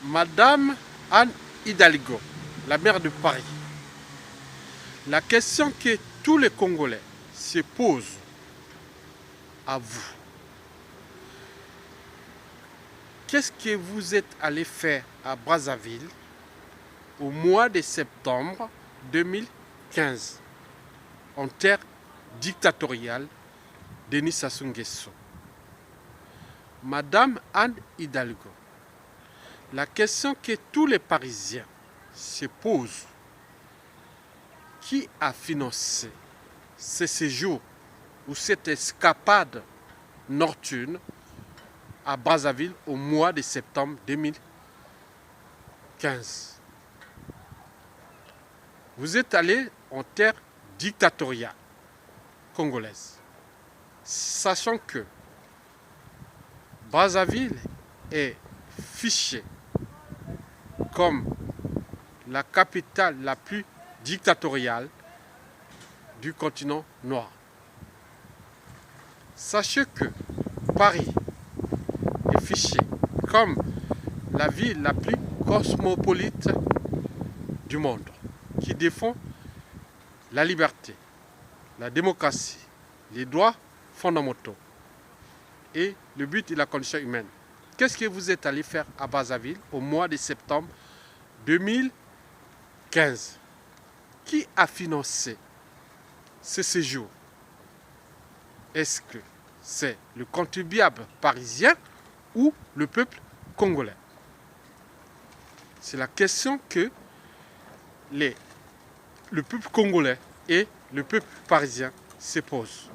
Madame Anne Hidalgo, la maire de Paris, la question que tous les Congolais se posent à vous, qu'est-ce que vous êtes allé faire à Brazzaville au mois de septembre 2015 en terre dictatoriale Denis Sassou Nguesso? Madame Anne Hidalgo, la question que tous les Parisiens se posent, qui a financé ce séjour ou cette escapade nocturne à Brazzaville au mois de septembre 2015? Vous êtes allé en terre dictatoriale congolaise, sachant que Brazzaville est fichée comme la capitale la plus dictatoriale du continent noir. Sachez que Paris est fiché comme la ville la plus cosmopolite du monde, qui défend la liberté, la démocratie, les droits fondamentaux et le but et la condition humaine. Qu'est-ce que vous êtes allé faire à Brazzaville au mois de septembre 2015? Qui a financé ce séjour? Est-ce que c'est le contribuable parisien ou le peuple congolais? C'est la question que le peuple congolais et le peuple parisien se posent.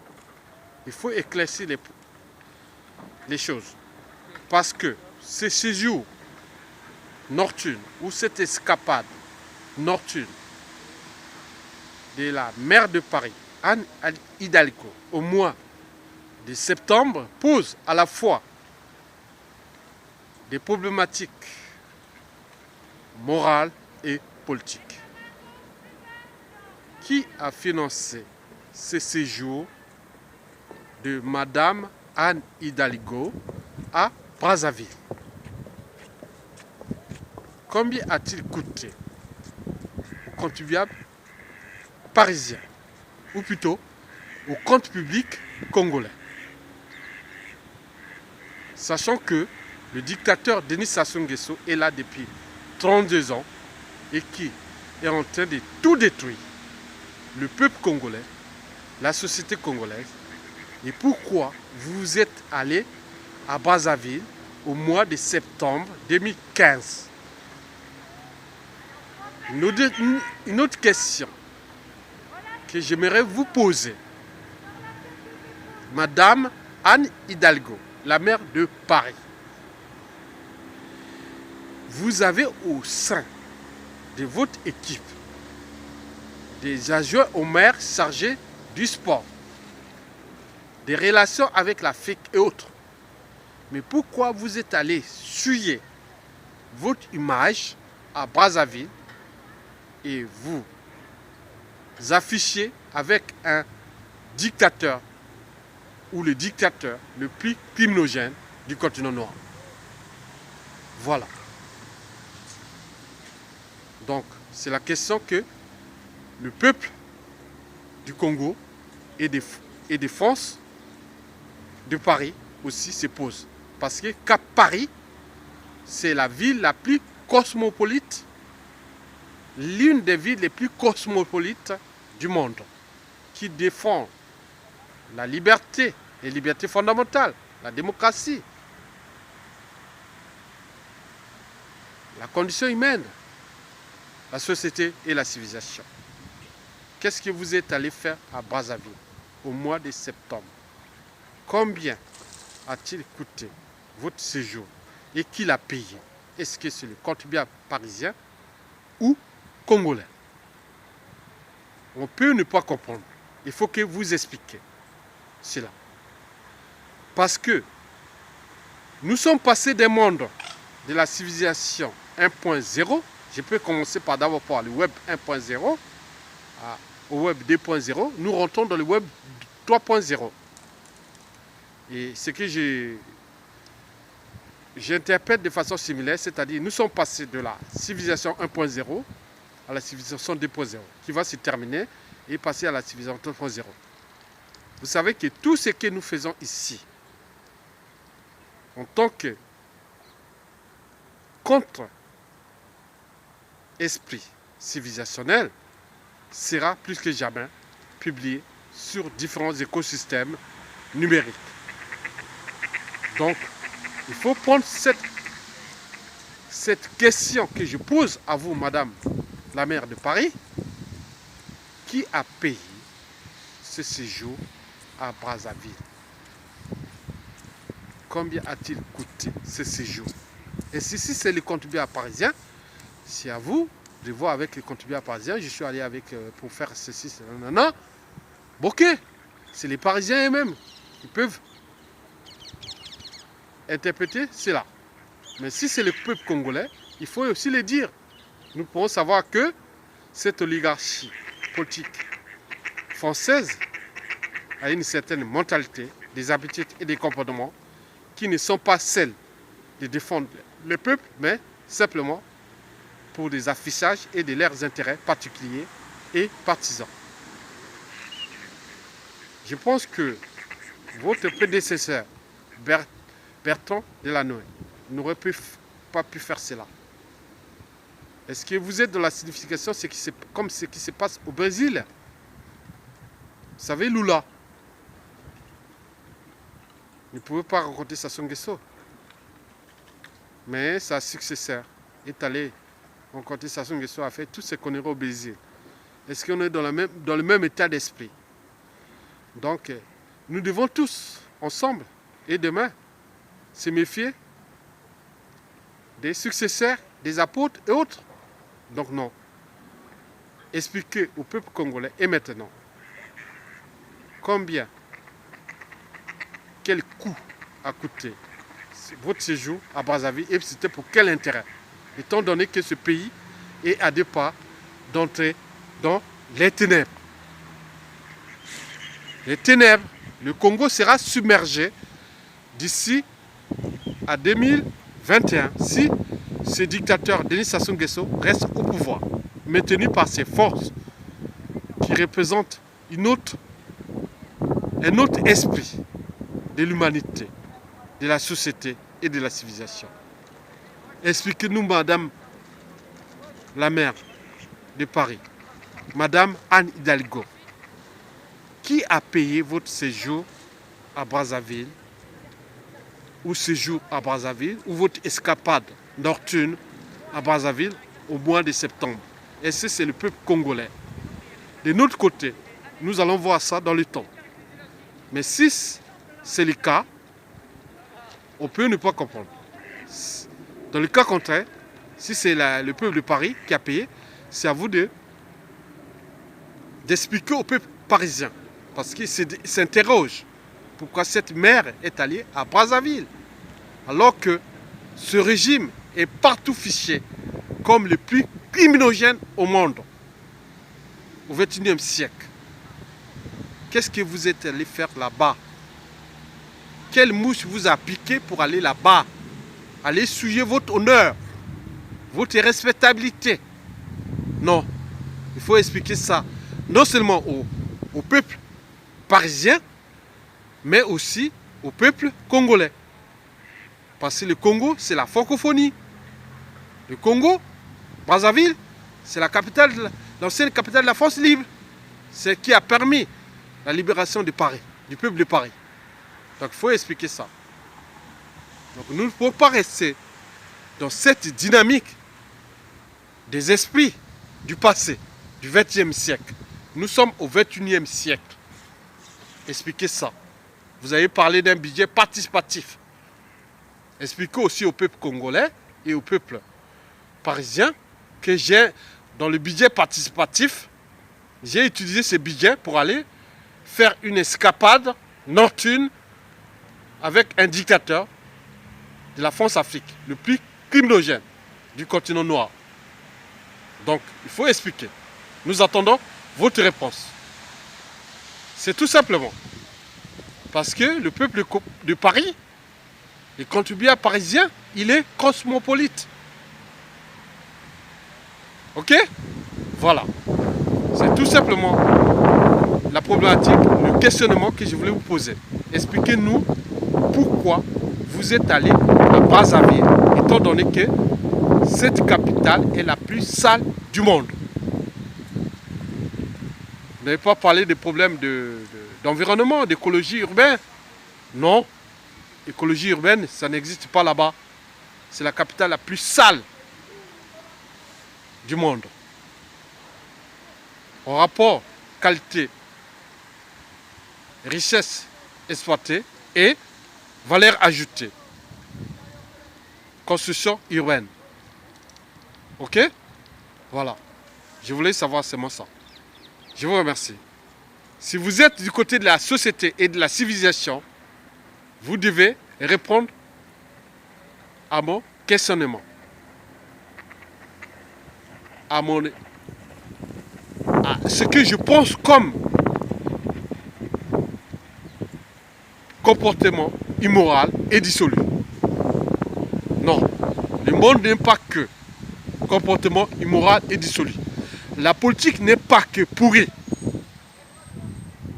Il faut éclaircir les choses. Parce que ce séjour nocturne ou cette escapade nocturne de la maire de Paris, Anne Hidalgo, au mois de septembre, pose à la fois des problématiques morales et politiques. Qui a financé ce séjour de Madame Anne Hidalgo à Brazzaville? Combien a-t-il coûté aux contribuables parisiens, ou plutôt au compte public congolais? Sachant que le dictateur Denis Sassou Nguesso est là depuis 32 ans et qui est en train de tout détruire, le peuple congolais, la société congolaise. Et pourquoi vous êtes allé à Brazzaville au mois de septembre 2015? Une autre question que j'aimerais vous poser. Madame Anne Hidalgo, la maire de Paris, vous avez au sein de votre équipe des adjoints au maire chargés du sport, des relations avec l'Afrique et autres. Mais pourquoi vous êtes allé souiller votre image à Brazzaville et vous afficher avec un dictateur ou le dictateur le plus criminogène du continent noir? Voilà. Donc, c'est la question que le peuple du Congo et de France, de Paris aussi se pose. Parce que Paris, c'est la ville la plus cosmopolite, l'une des villes les plus cosmopolites du monde, qui défend la liberté, les libertés fondamentales, la démocratie, la condition humaine, la société et la civilisation. Qu'est-ce que vous êtes allé faire à Brazzaville au mois de septembre? Combien a-t-il coûté votre séjour et qui l'a payé? Est-ce que c'est le contribuable parisien ou congolais? On peut ne pas comprendre. Il faut que vous expliquiez cela. Parce que nous sommes passés des mondes de la civilisation 1.0. Je peux commencer par d'abord par le web 1.0 au web 2.0. Nous rentrons dans le web 3.0. Et ce que j'interprète de façon similaire, c'est-à-dire nous sommes passés de la civilisation 1.0 à la civilisation 2.0, qui va se terminer et passer à la civilisation 3.0. Vous savez que tout ce que nous faisons ici, en tant que contre-esprit civilisationnel, sera plus que jamais publié sur différents écosystèmes numériques. Donc, il faut prendre cette question que je pose à vous, Madame la maire de Paris, qui a payé ce séjour à Brazzaville? Combien a-t-il coûté ce séjour? Et si c'est les contribuables parisiens, c'est à vous de voir avec les contribuables parisiens. Je suis allé avec pour faire ceci, non. Bon, ok, c'est les Parisiens eux-mêmes qui peuvent interpréter cela. Mais si c'est le peuple congolais, il faut aussi le dire. Nous pourrons savoir que cette oligarchie politique française a une certaine mentalité, des habitudes et des comportements qui ne sont pas celles de défendre le peuple, mais simplement pour des affichages et de leurs intérêts particuliers et partisans. Je pense que votre prédécesseur, Bertrand Delanoë, n'aurait pas pu faire cela. Est-ce que vous êtes dans la signification comme ce qui se passe au Brésil? Vous savez, Lula ne pouvait pas rencontrer Sassou Nguesso. Mais sa successeur est allée rencontrer Sassou Nguesso, a fait tout ce qu'on irait au Brésil. Est-ce qu'on est dans le même état d'esprit? Donc, nous devons tous, ensemble et demain, se méfier des successeurs, des apôtres et autres. Donc non. Expliquez au peuple congolais et maintenant combien, quel coût a coûté votre séjour à Brazzaville et c'était pour quel intérêt, étant donné que ce pays est à 2 pas d'entrer dans les ténèbres. Les ténèbres, le Congo sera submergé d'ici à 2021 si ce dictateur Denis Sassou Nguesso reste au pouvoir, maintenu par ses forces qui représentent un autre esprit de l'humanité, de la société et de la civilisation. Expliquez-nous, Madame la maire de Paris, Madame Anne Hidalgo, qui a payé votre séjour à Brazzaville, ou séjour à Brazzaville, ou votre escapade nocturne à Brazzaville au mois de septembre? Est-ce que c'est le peuple congolais? De notre côté, nous allons voir ça dans le temps. Mais si c'est le cas, on peut ne pas comprendre. Dans le cas contraire, si c'est le peuple de Paris qui a payé, c'est à vous d'expliquer au peuple parisien. Parce qu'il s'interroge pourquoi cette mère est allée à Brazzaville. Alors que ce régime est partout fiché comme le plus criminogène au monde. Au XXIe siècle. Qu'est-ce que vous êtes allé faire là-bas? Quelle mouche vous a piqué pour aller là-bas? Aller souiller votre honneur, votre respectabilité. Non, il faut expliquer ça. Non seulement au peuple parisien, mais aussi au peuple congolais. Parce que le Congo, c'est la francophonie. Le Congo, Brazzaville, c'est l'ancienne capitale de la France libre. C'est ce qui a permis la libération de Paris, du peuple de Paris. Donc il faut expliquer ça. Donc nous ne pouvons pas rester dans cette dynamique des esprits du passé, du XXe siècle. Nous sommes au XXIe siècle. Expliquez ça. Vous avez parlé d'un budget participatif. Expliquez aussi au peuple congolais et au peuple parisien que dans le budget participatif, j'ai utilisé ce budget pour aller faire une escapade nocturne avec un dictateur de la France-Afrique, le plus criminogène du continent noir. Donc, il faut expliquer. Nous attendons votre réponse. C'est tout simplement parce que le peuple de Paris, les contribuables parisiens, il est cosmopolite. Ok? Voilà. C'est tout simplement la problématique, le questionnement que je voulais vous poser. Expliquez-nous pourquoi vous êtes allé à Brazzaville, étant donné que cette capitale est la plus sale du monde. Vous n'avez pas parlé des problèmes d'environnement, d'écologie urbaine. Non, écologie urbaine, ça n'existe pas là-bas. C'est la capitale la plus sale du monde. En rapport qualité, richesse exploitée et valeur ajoutée. Construction urbaine. Ok? Voilà. Je voulais savoir seulement ça. Je vous remercie. Si vous êtes du côté de la société et de la civilisation, vous devez répondre à mon questionnement. À ce que je pense comme comportement immoral et dissolu. Non, le monde n'est pas que comportement immoral et dissolu. La politique n'est pas que pourrie.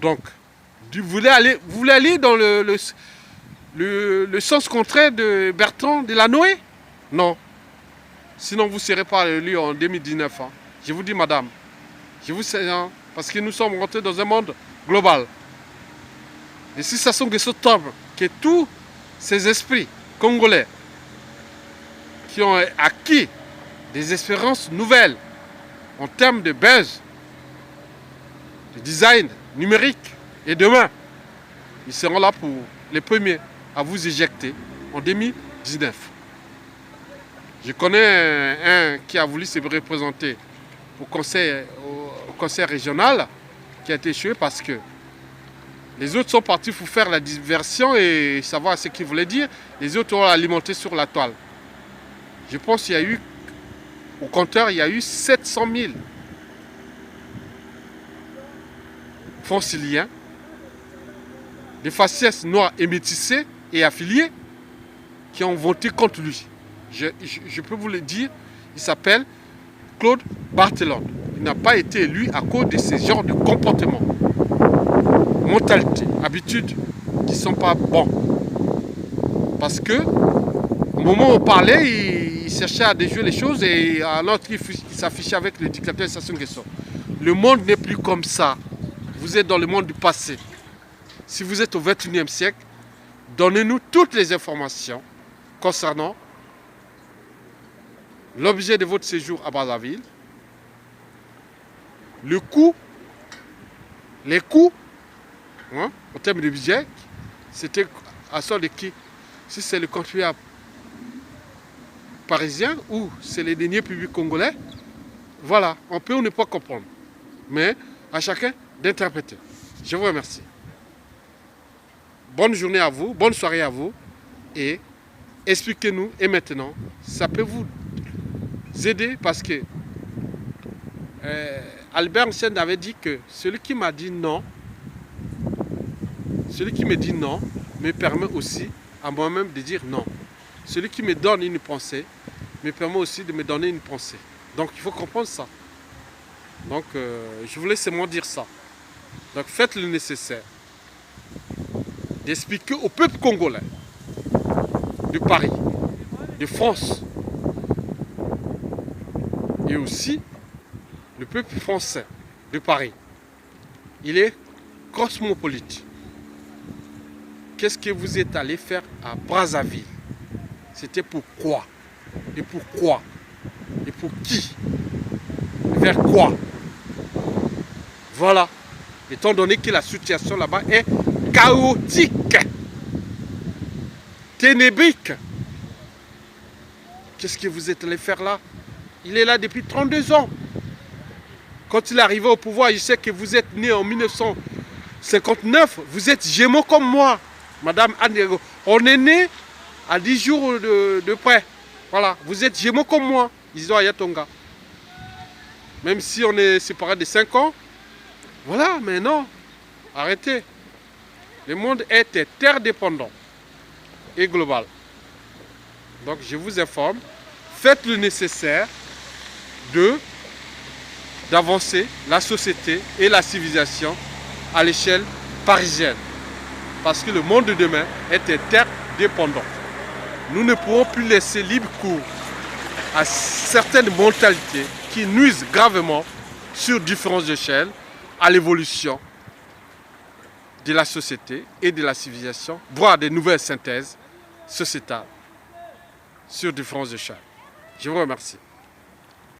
Donc, vous voulez aller dans le sens contraire de Bertrand Delanoë? Non. Sinon, vous ne serez pas élu en 2019. Hein. Je vous dis, madame. Je vous sais, hein, parce que nous sommes rentrés dans un monde global. Et si ça sont que ce temps que tous ces esprits congolais qui ont acquis des espérances nouvelles en termes de buzz, de design numérique, et demain, ils seront là pour les premiers à vous éjecter en 2019. Je connais un qui a voulu se représenter au conseil régional qui a été échoué parce que les autres sont partis pour faire la diversion et savoir ce qu'ils voulaient dire. Les autres ont alimenté sur la toile. Je pense qu'il y a eu, au compteur, il y a eu 700 000 franciliens, des faciès noirs et métissés et affiliés qui ont voté contre lui. Je peux vous le dire, il s'appelle Claude Barthelone. Il n'a pas été élu à cause de ce genre de comportement, mentalité, habitudes qui ne sont pas bons. Parce que au moment où on parlait, il cherchait à déjouer les choses et alors qu'il s'affichait avec le dictateur Sassou Nguesso. Le monde n'est plus comme ça. Vous êtes dans le monde du passé. Si vous êtes au XXIe siècle, donnez-nous toutes les informations concernant l'objet de votre séjour à Brazzaville, le coût, les coûts, hein, en termes de budget, c'était à sort de qui? Si c'est le contribuable parisien ou c'est les deniers publics congolais, voilà, on peut ou ne pas comprendre. Mais à chacun d'interpréter. Je vous remercie. Bonne journée à vous, bonne soirée à vous et expliquez-nous. Et maintenant, ça peut vous aider parce que Albert Einstein avait dit que celui qui m'a dit non, celui qui me dit non me permet aussi à moi-même de dire non. Celui qui me donne une pensée me permet aussi de me donner une pensée. Donc il faut comprendre ça. Donc je voulais seulement dire ça. Donc faites le nécessaire d'expliquer au peuple congolais de Paris, de France et aussi le peuple français de Paris. Il est cosmopolite. Qu'est-ce que vous êtes allé faire à Brazzaville? C'était pourquoi? Et pourquoi? Et pour qui? Vers quoi? Voilà. Étant donné que la situation là-bas est chaotique, ténébrique. Qu'est-ce que vous êtes allé faire là? Il est là depuis 32 ans. Quand il est arrivé au pouvoir, je sais que vous êtes né en 1959. Vous êtes Gémeaux comme moi, Madame Anne. On est né à 10 jours de près. Voilà, vous êtes Gémeaux comme moi, Isidore Ayatonga. Même si on est séparés de 5 ans. Voilà, mais non. Arrêtez. Le monde est interdépendant et global. Donc je vous informe, faites le nécessaire d'avancer la société et la civilisation à l'échelle parisienne. Parce que le monde de demain est interdépendant. Nous ne pourrons plus laisser libre cours à certaines mentalités qui nuisent gravement sur différentes échelles à l'évolution de la société et de la civilisation, voire des nouvelles synthèses sociétales sur différentes échelles. Je vous remercie.